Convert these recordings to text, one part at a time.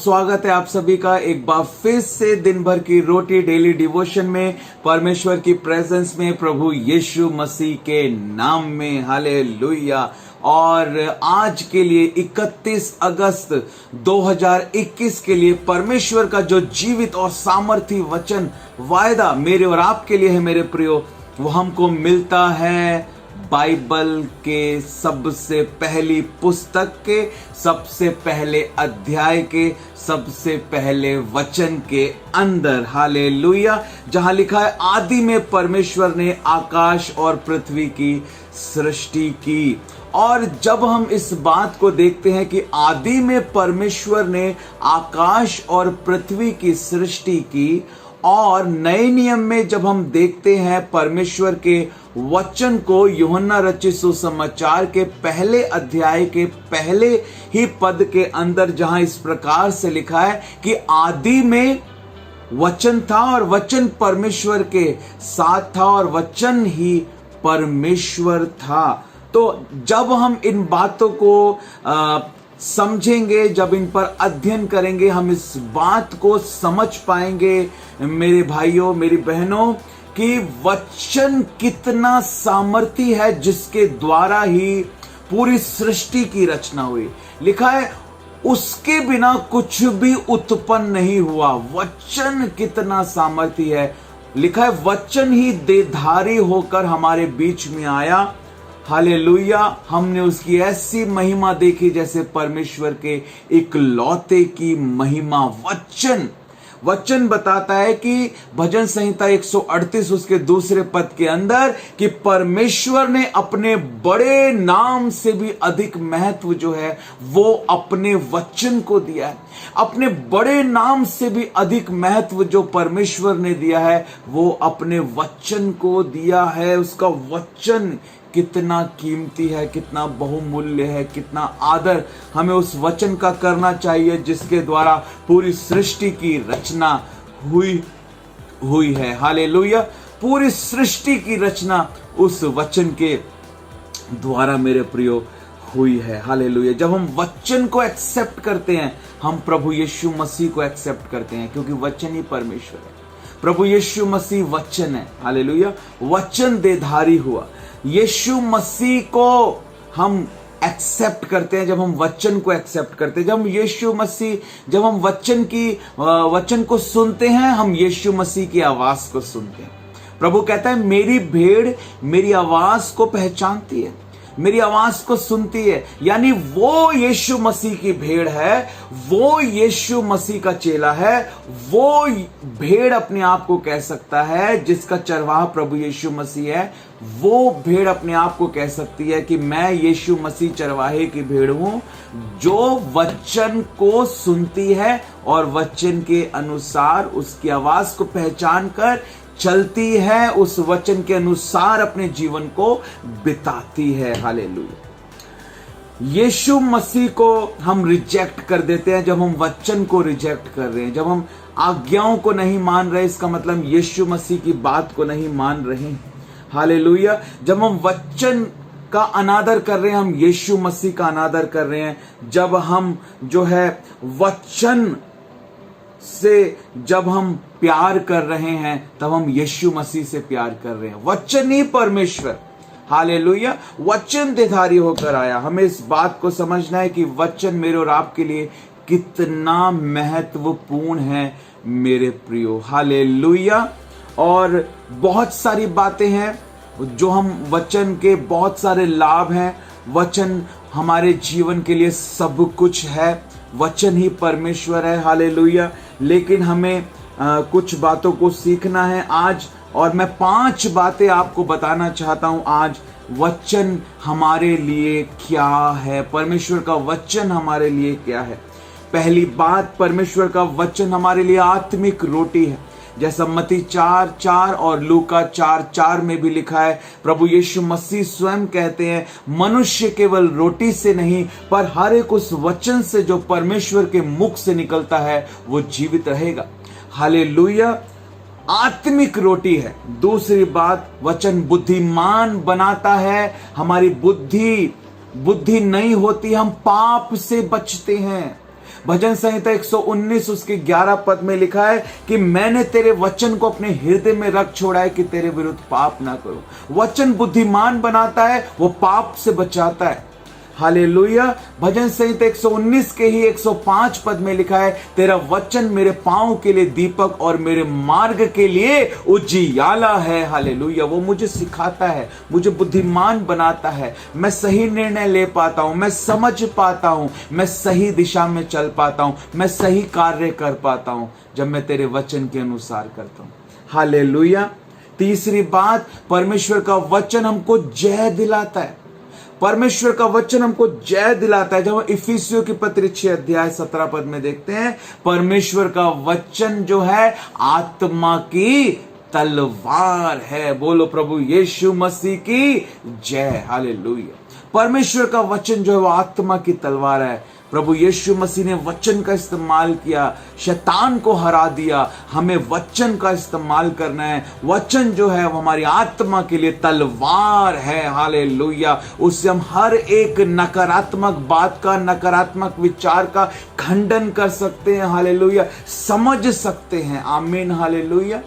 स्वागत है आप सभी का एक बार फिर से दिन भर की रोटी डेली डिवोशन में, परमेश्वर की प्रेजेंस में, प्रभु यीशु मसीह के नाम में। हालेलुया। और आज के लिए 31 अगस्त 2021 के लिए परमेश्वर का जो जीवित और सामर्थी वचन वायदा मेरे और आपके लिए है मेरे प्रियो, वो हमको मिलता है बाइबल के सबसे पहली पुस्तक के सबसे पहले अध्याय के सबसे पहले वचन के अंदर। हालेलुया। जहां लिखा है, आदि में परमेश्वर ने आकाश और पृथ्वी की सृष्टि की। और जब हम इस बात को देखते हैं कि आदि में परमेश्वर ने आकाश और पृथ्वी की सृष्टि की, और नए नियम में जब हम देखते हैं परमेश्वर के वचन को, यूहन्ना रचित सुसमाचार के पहले अध्याय के पहले ही पद के अंदर, जहां इस प्रकार से लिखा है कि आदि में वचन था और वचन परमेश्वर के साथ था और वचन ही परमेश्वर था। तो जब हम इन बातों को समझेंगे, जब इन पर अध्ययन करेंगे, हम इस बात को समझ पाएंगे मेरे भाइयों मेरी बहनों कि वचन कितना सामर्थी है, जिसके द्वारा ही पूरी सृष्टि की रचना हुई। लिखा है, उसके बिना कुछ भी उत्पन्न नहीं हुआ। वचन कितना सामर्थी है। लिखा है, वचन ही देहधारी होकर हमारे बीच में आया। हालेलुया। हमने उसकी ऐसी महिमा देखी जैसे परमेश्वर के इकलौते की महिमा। वचन बताता है कि भजन संहिता 138 उसके दूसरे पद के अंदर कि परमेश्वर ने अपने बड़े नाम से भी अधिक महत्व जो है वो अपने वचन को दिया है। अपने बड़े नाम से भी अधिक महत्व जो परमेश्वर ने दिया है वो अपने वचन को दिया है। उसका वचन कितना कीमती है, कितना बहुमूल्य है, कितना आदर हमें उस वचन का करना चाहिए जिसके द्वारा पूरी सृष्टि की रचना हुई है। हालेलुया। पूरी सृष्टि की रचना उस वचन के द्वारा मेरे प्रियो हुई है। हालेलुया। जब हम वचन को एक्सेप्ट करते हैं, हम प्रभु यीशु मसीह को एक्सेप्ट करते हैं, क्योंकि वचन ही परमेश्वर है। प्रभु यीशु मसीह वचन है। हालेलुया। वचन देहधारी हुआ। यीशु मसीह को हम एक्सेप्ट करते हैं जब हम वचन को एक्सेप्ट करते हैं। जब हम वचन को सुनते हैं, हम यीशु मसीह की आवाज को सुनते हैं। प्रभु कहता है, मेरी भेड़ मेरी आवाज को पहचानती है, मेरी आवाज को सुनती है। यानी वो यीशु मसीह की भेड़ है, वो यीशु मसीह का चेला है। वो भेड़ अपने आप को कह सकता है, जिसका चरवाहा प्रभु यीशु मसीह है, वो भेड़ अपने आप को कह सकती है कि मैं यीशु मसीह चरवाहे की भेड़ हूं, जो वचन को सुनती है और वचन के अनुसार उसकी आवाज को पहचान कर चलती है, उस वचन के अनुसार अपने जीवन को बिताती है। हालेलुया। यीशु मसीह को हम रिजेक्ट कर देते हैं जब हम वचन को रिजेक्ट कर रहे हैं, जब हम आज्ञाओं को नहीं मान रहे। इसका मतलब यीशु मसीह की बात को नहीं मान रहे हैं। हालेलुया। जब हम वचन का अनादर कर रहे हैं, हम यीशु मसीह का अनादर कर रहे हैं। जब हम जो है वचन से जब हम प्यार कर रहे हैं, तब हम यीशु मसीह से प्यार कर रहे हैं। वचन ही परमेश्वर। हालेलुया। वचन देहधारी होकर आया। हमें इस बात को समझना है कि वचन मेरे और आपके लिए कितना महत्वपूर्ण है मेरे प्रियो। हालेलुया। और बहुत सारी बातें हैं जो हम वचन के, बहुत सारे लाभ हैं। वचन हमारे जीवन के लिए सब कुछ है। वचन ही परमेश्वर है। हालेलुया। लेकिन हमें कुछ बातों को सीखना है आज, और मैं 5 बातें आपको बताना चाहता हूं आज। वचन हमारे लिए क्या है, परमेश्वर का वचन हमारे लिए क्या है। पहली बात, परमेश्वर का वचन हमारे लिए आत्मिक रोटी है। जैसा मत्ती 4:4 और लूका 4:4 में भी लिखा है, प्रभु यीशु मसीह स्वयं कहते हैं, मनुष्य केवल रोटी से नहीं पर हर एक उस वचन से जो परमेश्वर के मुख से निकलता है वो जीवित रहेगा। हालेलुया। आत्मिक रोटी है। दूसरी बात, वचन बुद्धिमान बनाता है। हमारी बुद्धि नहीं होती, हम पाप से बचते हैं। भजन संहिता 119 उसके 11 पद में लिखा है कि मैंने तेरे वचन को अपने हृदय में रख छोड़ा है कि तेरे विरुद्ध पाप ना करो। वचन बुद्धिमान बनाता है, वो पाप से बचाता है। हालेलुया। भजन संहिता 119 के ही 105 पद में लिखा है, तेरा वचन मेरे पांव के लिए दीपक और मेरे मार्ग के लिए उजियाला है। हालेलुया। वो मुझे सिखाता है, मुझे बुद्धिमान बनाता है, मैं सही निर्णय ले पाता हूं, मैं समझ पाता हूं, मैं सही दिशा में चल पाता हूं, मैं सही कार्य कर पाता हूं जब मैं तेरे वचन के अनुसार करता हूं। हालेलुया। तीसरी बात, परमेश्वर का वचन हमको जय दिलाता है। परमेश्वर का वचन हमको जय दिलाता है। जब हम इफिसियों की पत्री 6 अध्याय 17 पद में देखते हैं, परमेश्वर का वचन जो है आत्मा की तलवार है। बोलो प्रभु यीशु मसीह की जय। हालेलुया। परमेश्वर का वचन जो है वो आत्मा की तलवार है। प्रभु यीशु मसीह ने वचन का इस्तेमाल किया, शैतान को हरा दिया। हमें वचन का इस्तेमाल करना है। वचन जो है वो हमारी आत्मा के लिए तलवार है। हालेलुया। उससे हम हर एक नकारात्मक बात का, नकारात्मक विचार का खंडन कर सकते हैं। हालेलुया। समझ सकते हैं। आमीन। हालेलुया।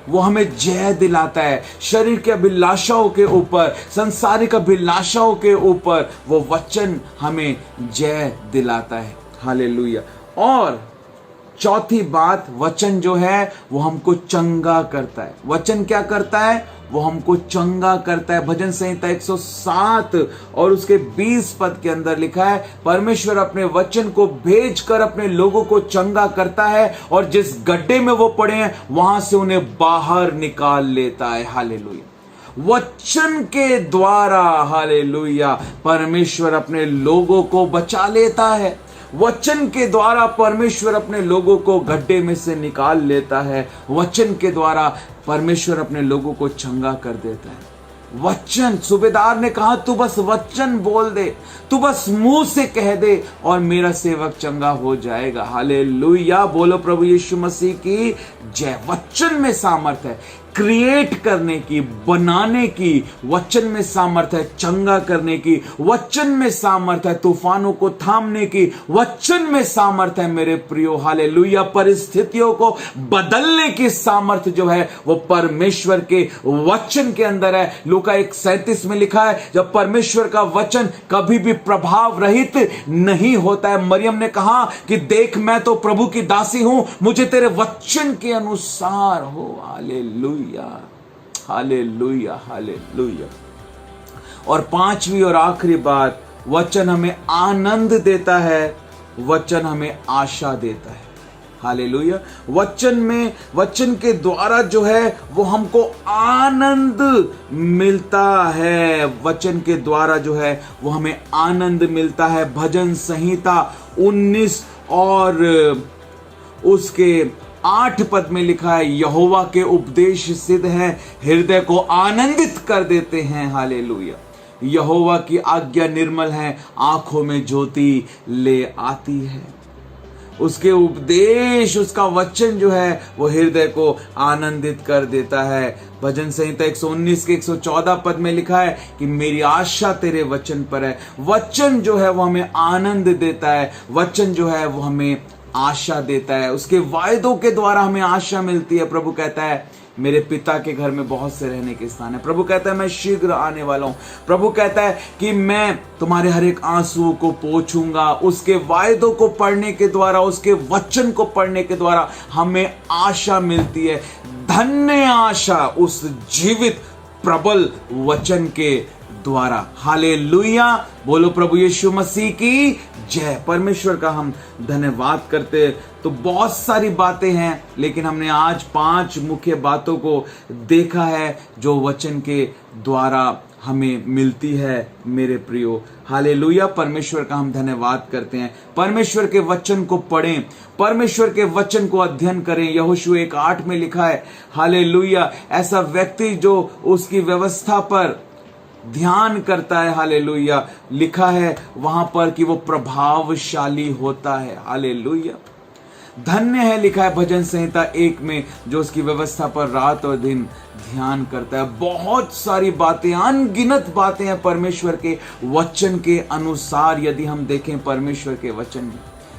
वो हमें जय दिलाता है शरीर के अभिलाषाओं के ऊपर, संसारिक अभिलाषाओं के ऊपर। वो वचन हमें जय दिलाता है। हालेलुया। और चौथी बात, वचन जो है वो हमको चंगा करता है। वचन क्या करता है? वो हमको चंगा करता है। भजन संहिता 107 और उसके 20 पद के अंदर लिखा है, परमेश्वर अपने वचन को भेजकर अपने लोगों को चंगा करता है और जिस गड्ढे में वो पड़े हैं वहां से उन्हें बाहर निकाल लेता है। हालेलुया। वचन के द्वारा, हालेलुया, परमेश्वर अपने लोगों को बचा लेता है। वचन के द्वारा परमेश्वर अपने लोगों को गड्ढे में से निकाल लेता है। वचन के द्वारा परमेश्वर अपने लोगों को चंगा कर देता है। वचन, सूबेदार ने कहा तू बस वचन बोल दे, तू बस मुंह से कह दे और मेरा सेवक चंगा हो जाएगा। हालेलुया। बोलो प्रभु यीशु मसीह की जय। वचन में सामर्थ है क्रिएट करने की, बनाने की। वचन में सामर्थ्य है चंगा करने की। वचन में सामर्थ्य है तूफानों को थामने की। वचन में सामर्थ्य है मेरे प्रियो, हालेलुया, परिस्थितियों को बदलने की सामर्थ्य जो है वो परमेश्वर के वचन के अंदर है। लूका 1:37 में लिखा है, जब परमेश्वर का वचन कभी भी प्रभाव रहित नहीं होता है। मरियम ने कहा कि देख मैं तो प्रभु की दासी हूं, मुझे तेरे वचन के अनुसार हो। Hallelujah, hallelujah, hallelujah. और पांचवी और आखिरी बात, वचन हमें आनंद देता है, वचन हमें आशा देता है। हालेलुया। वचन के द्वारा जो है वो हमको आनंद मिलता है। वचन के द्वारा जो है वो हमें आनंद मिलता है। भजन संहिता 19 और उसके 8 पद में लिखा है, यहोवा के उपदेश सिद्ध हैं, हृदय को आनंदित कर देते हैं। हालेलुया। यहोवा की आज्ञा निर्मल है, आंखों में ज्योति ले आती है। उसके उपदेश, उसका वचन जो है वो हृदय को आनंदित कर देता है। भजन संहिता 119 के 114 पद में लिखा है कि मेरी आशा तेरे वचन पर है। वचन जो है वो हमें आनंद देता है। वचन जो है वो हमें आशा देता है। उसके वायदों के द्वारा हमें आशा मिलती है। प्रभु कहता है मेरे पिता के घर में बहुत से रहने के स्थान है। प्रभु कहता है मैं शीघ्र आने वाला हूं। प्रभु कहता है कि मैं तुम्हारे हर एक आंसुओं को पोंछूंगा। उसके वायदों को पढ़ने के द्वारा, उसके वचन को पढ़ने के द्वारा हमें आशा मिलती है। धन्य आशा उस जीवित प्रबल वचन के द्वारा। हालेलुया। बोलो प्रभु यीशु मसीह की जय। परमेश्वर का हम धन्यवाद करते। तो बहुत सारी बातें हैं, लेकिन हमने आज 5 मुख्य बातों को देखा है जो वचन के द्वारा हमें मिलती है मेरे प्रियो। हालेलुया। परमेश्वर का हम धन्यवाद करते हैं। परमेश्वर के वचन को पढ़ें, परमेश्वर के वचन को अध्ययन करें। यहोशू 1:8 में लिखा है, हालेलुया, ऐसा व्यक्ति जो उसकी व्यवस्था पर ध्यान करता है, हालेलुया, लिखा है वहां पर कि वो प्रभावशाली होता है। हालेलुया। धन्य है, लिखा है भजन संहिता 1 में, जो उसकी व्यवस्था पर रात और दिन ध्यान करता है। बहुत सारी बातें, अनगिनत बातें हैं परमेश्वर के वचन के अनुसार। यदि हम देखें परमेश्वर के वचन में,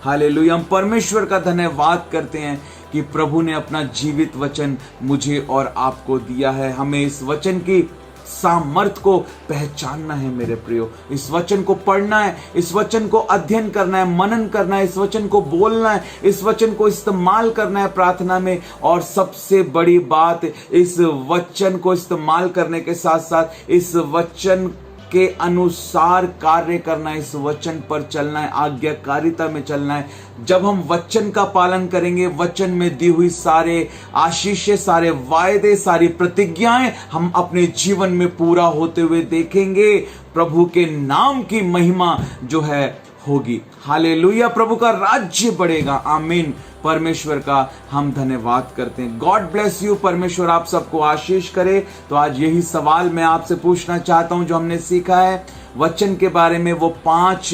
हालेलुया। हम परमेश्वर का धन्यवाद करते हैं कि प्रभु ने अपना जीवित वचन मुझे और आपको दिया है। हमें इस वचन की सामर्थ को पहचानना है मेरे प्रियो, इस वचन को पढ़ना है, इस वचन को अध्ययन करना है, मनन करना है, इस वचन को बोलना है, इस वचन को इस्तेमाल करना है प्रार्थना में। और सबसे बड़ी बात, इस वचन को इस्तेमाल करने के साथ साथ इस वचन के अनुसार कार्य करना है, इस वचन पर चलना है, आज्ञाकारिता में चलना है। जब हम वचन का पालन करेंगे, वचन में दी हुई सारे आशीषें, सारे वायदे, सारी प्रतिज्ञाएं हम अपने जीवन में पूरा होते हुए देखेंगे। प्रभु के नाम की महिमा जो है होगी। हालेलुया। प्रभु का राज्य बढ़ेगा। आमीन। परमेश्वर का हम धन्यवाद करते हैं। God bless you. परमेश्वर आप सबको आशीष करे। तो आज यही सवाल मैं आपसे पूछना चाहता हूं जो हमने सीखा है वचन के बारे में, वो 5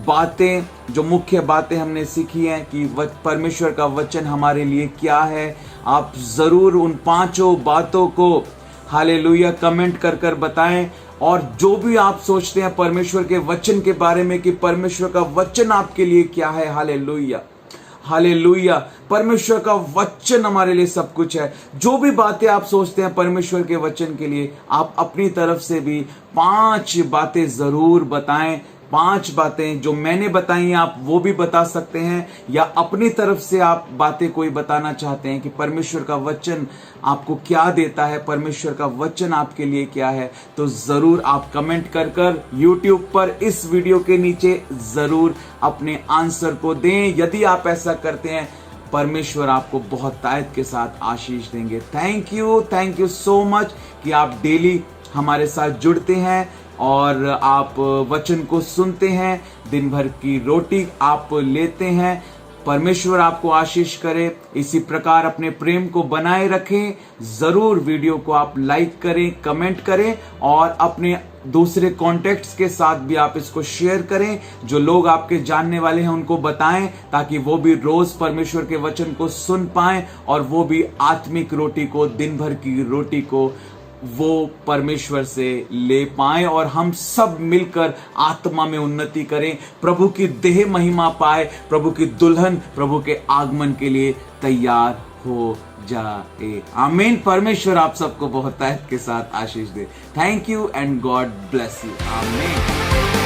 बातें, जो मुख्य बातें हमने सीखी हैं कि परमेश्वर का वचन हमारे लिए क्या है। आप जरूर उन 5 बातों को हालेलुया कमेंट कर कर बताएं। और जो भी आप सोचते हैं परमेश्वर के वचन के बारे में कि परमेश्वर का वचन आपके लिए क्या है, हालेलुया हालेलुया। परमेश्वर का वचन हमारे लिए सब कुछ है। जो भी बातें आप सोचते हैं परमेश्वर के वचन के लिए, आप अपनी तरफ से भी 5 बातें जरूर बताएं। 5 बातें जो मैंने बताई आप वो भी बता सकते हैं, या अपनी तरफ से आप बातें कोई बताना चाहते हैं कि परमेश्वर का वचन आपको क्या देता है, परमेश्वर का वचन आपके लिए क्या है, तो जरूर आप कमेंट कर कर YouTube पर इस वीडियो के नीचे जरूर अपने आंसर को दें। यदि आप ऐसा करते हैं, परमेश्वर आपको बहुत ताकत के साथ आशीष देंगे। थैंक यू सो मच कि आप डेली हमारे साथ जुड़ते हैं और आप वचन को सुनते हैं, दिन भर की रोटी आप लेते हैं। परमेश्वर आपको आशीष करे। इसी प्रकार अपने प्रेम को बनाए रखें। जरूर वीडियो को आप लाइक करें, कमेंट करें और अपने दूसरे कॉन्टेक्ट्स के साथ भी आप इसको शेयर करें। जो लोग आपके जानने वाले हैं उनको बताएं, ताकि वो भी रोज परमेश्वर के वचन को सुन पाएं और वो भी आत्मिक रोटी को, दिन भर की रोटी को वो परमेश्वर से ले पाएं और हम सब मिलकर आत्मा में उन्नति करें, प्रभु की देह महिमा पाए, प्रभु की दुल्हन प्रभु के आगमन के लिए तैयार हो जाए। आमीन। परमेश्वर आप सबको बहुत ताकत के साथ आशीष दे। Thank you and God bless you. आमीन।